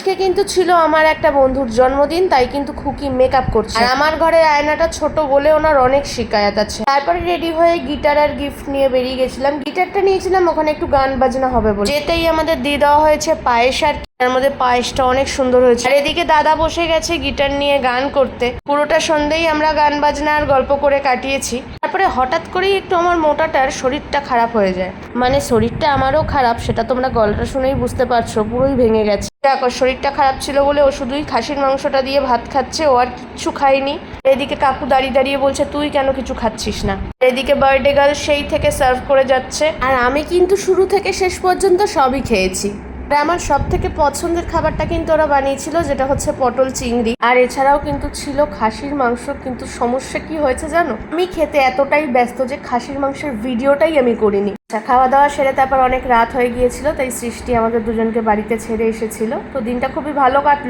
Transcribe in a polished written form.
আজকে কিন্তু ছিল আমার একটা বন্ধুর জন্মদিন, তাই কিন্তু খুকি মেকআপ করছে। আর আমার ঘরের আয়নাটা ছোট বলে ওনার অনেক শিকায়ত আছে। তারপরে রেডি হয়ে গিটার আর গিফট নিয়ে বেরিয়ে গেছিলাম। গিটারটা নিয়েছিলাম ওখানে একটু গান বাজনা হবে বলে। যেতেই আমাদের দিয়ে দেওয়া হয়েছে পায়েস, আর তার মধ্যে পায়েসটা অনেক সুন্দর হয়েছে। আর এদিকে দাদা বসে গেছে গিটার নিয়ে গান করতে। পুরোটা সন্ধ্যেই আমরা গান বাজনা আর গল্প করে কাটিয়েছি। তারপরে হঠাৎ করেই একটু আমার মোটাটার শরীরটা খারাপ হয়ে যায়। মানে শরীরটা আমারও খারাপ, সেটা তোমরা গলাটা শুনেই বুঝতে পারছো, পুরোই ভেঙে গেছে। দেখো শরীরটা খারাপ ছিল বলে ও শুধুই খাসির মাংসটা দিয়ে ভাত খাচ্ছে, ও আর কিচ্ছু খায়নি। এদিকে কাকু দাঁড়িয়ে দাঁড়িয়ে বলছে তুই কেন কিছু খাচ্ছিস না। এদিকে বার্থডে গার্ল সেই থেকে সার্ভ করে যাচ্ছে, আর আমি কিন্তু শুরু থেকে শেষ পর্যন্ত সবই খেয়েছি। আর আমার সব থেকে পছন্দের খাবারটা কিন্তু ওরা বানিয়েছিল, যেটা হচ্ছে পটল চিংড়ি। আর এছাড়াও কিন্তু ছিল খাসির মাংস। কিন্তু সমস্যা কি হয়েছে জানো, আমি খেতে এতটাই ব্যস্ত যে খাসির মাংসের ভিডিওটাই আমি করিনি। খাওয়া দাওয়া সেরে তারপর অনেক রাত হয়ে গিয়েছিল, তাই সৃষ্টি আমাদের দুজনকে বাড়িতে ছেড়ে এসেছিল। তো দিনটা খুবই ভালো কাটলো।